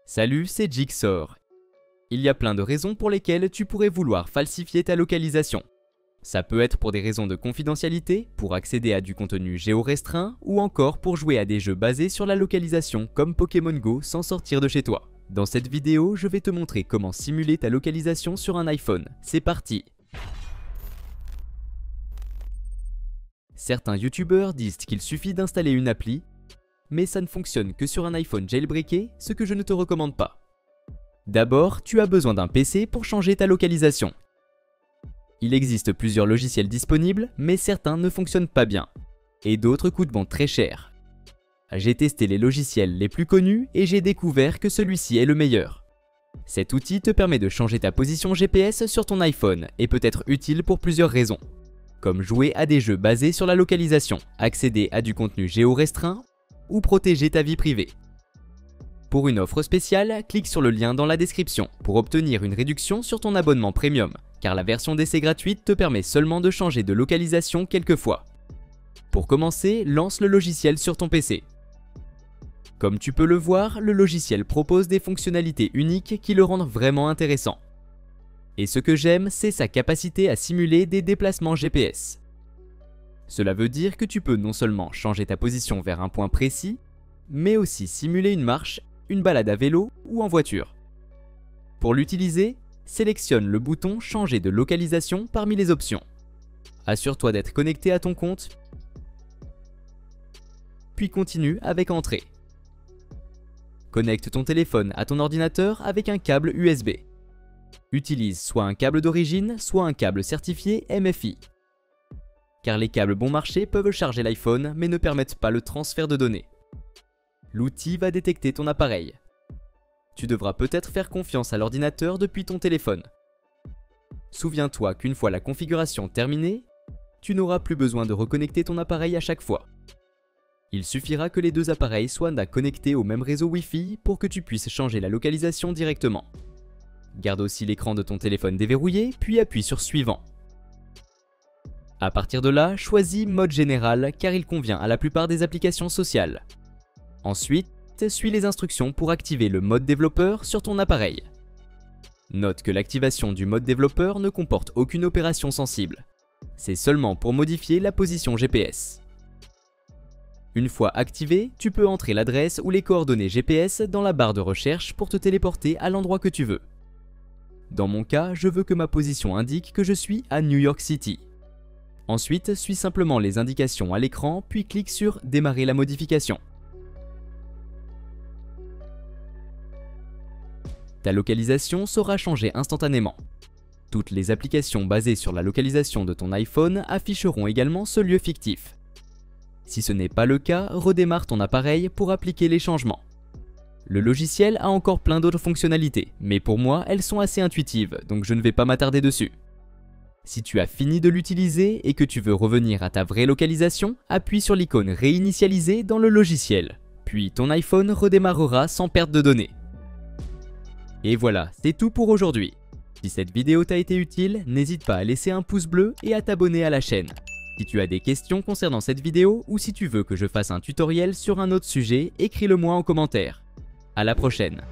Salut, c'est Jigsaw. Il y a plein de raisons pour lesquelles tu pourrais vouloir falsifier ta localisation. Ça peut être pour des raisons de confidentialité, pour accéder à du contenu géorestreint, ou encore pour jouer à des jeux basés sur la localisation comme Pokémon Go sans sortir de chez toi. Dans cette vidéo, je vais te montrer comment simuler ta localisation sur un iPhone. C'est parti! Certains youtubeurs disent qu'il suffit d'installer une appli, mais ça ne fonctionne que sur un iPhone jailbreaké, ce que je ne te recommande pas. D'abord, tu as besoin d'un PC pour changer ta localisation. Il existe plusieurs logiciels disponibles, mais certains ne fonctionnent pas bien, et d'autres coûtent très cher. J'ai testé les logiciels les plus connus et j'ai découvert que celui-ci est le meilleur. Cet outil te permet de changer ta position GPS sur ton iPhone et peut être utile pour plusieurs raisons, comme jouer à des jeux basés sur la localisation, accéder à du contenu géorestreint ou protéger ta vie privée. Pour une offre spéciale, clique sur le lien dans la description pour obtenir une réduction sur ton abonnement premium, car la version d'essai gratuite te permet seulement de changer de localisation quelques fois. Pour commencer, lance le logiciel sur ton PC. Comme tu peux le voir, le logiciel propose des fonctionnalités uniques qui le rendent vraiment intéressant. Et ce que j'aime, c'est sa capacité à simuler des déplacements GPS. Cela veut dire que tu peux non seulement changer ta position vers un point précis, mais aussi simuler une marche, une balade à vélo ou en voiture. Pour l'utiliser, sélectionne le bouton Changer de localisation parmi les options. Assure-toi d'être connecté à ton compte, puis continue avec Entrée. Connecte ton téléphone à ton ordinateur avec un câble USB. Utilise soit un câble d'origine, soit un câble certifié MFI. Car les câbles bon marché peuvent charger l'iPhone mais ne permettent pas le transfert de données. L'outil va détecter ton appareil. Tu devras peut-être faire confiance à l'ordinateur depuis ton téléphone. Souviens-toi qu'une fois la configuration terminée, tu n'auras plus besoin de reconnecter ton appareil à chaque fois. Il suffira que les deux appareils soient connectés au même réseau Wi-Fi pour que tu puisses changer la localisation directement. Garde aussi l'écran de ton téléphone déverrouillé, puis appuie sur Suivant. À partir de là, choisis Mode général car il convient à la plupart des applications sociales. Ensuite, suis les instructions pour activer le mode développeur sur ton appareil. Note que l'activation du mode développeur ne comporte aucune opération sensible. C'est seulement pour modifier la position GPS. Une fois activé, tu peux entrer l'adresse ou les coordonnées GPS dans la barre de recherche pour te téléporter à l'endroit que tu veux. Dans mon cas, je veux que ma position indique que je suis à New York City. Ensuite, suis simplement les indications à l'écran, puis clique sur Démarrer la modification. Ta localisation sera changée instantanément. Toutes les applications basées sur la localisation de ton iPhone afficheront également ce lieu fictif. Si ce n'est pas le cas, redémarre ton appareil pour appliquer les changements. Le logiciel a encore plein d'autres fonctionnalités, mais pour moi, elles sont assez intuitives, donc je ne vais pas m'attarder dessus. Si tu as fini de l'utiliser et que tu veux revenir à ta vraie localisation, appuie sur l'icône Réinitialiser dans le logiciel. Puis ton iPhone redémarrera sans perte de données. Et voilà, c'est tout pour aujourd'hui. Si cette vidéo t'a été utile, n'hésite pas à laisser un pouce bleu et à t'abonner à la chaîne. Si tu as des questions concernant cette vidéo ou si tu veux que je fasse un tutoriel sur un autre sujet, écris-le moi en commentaire. À la prochaine.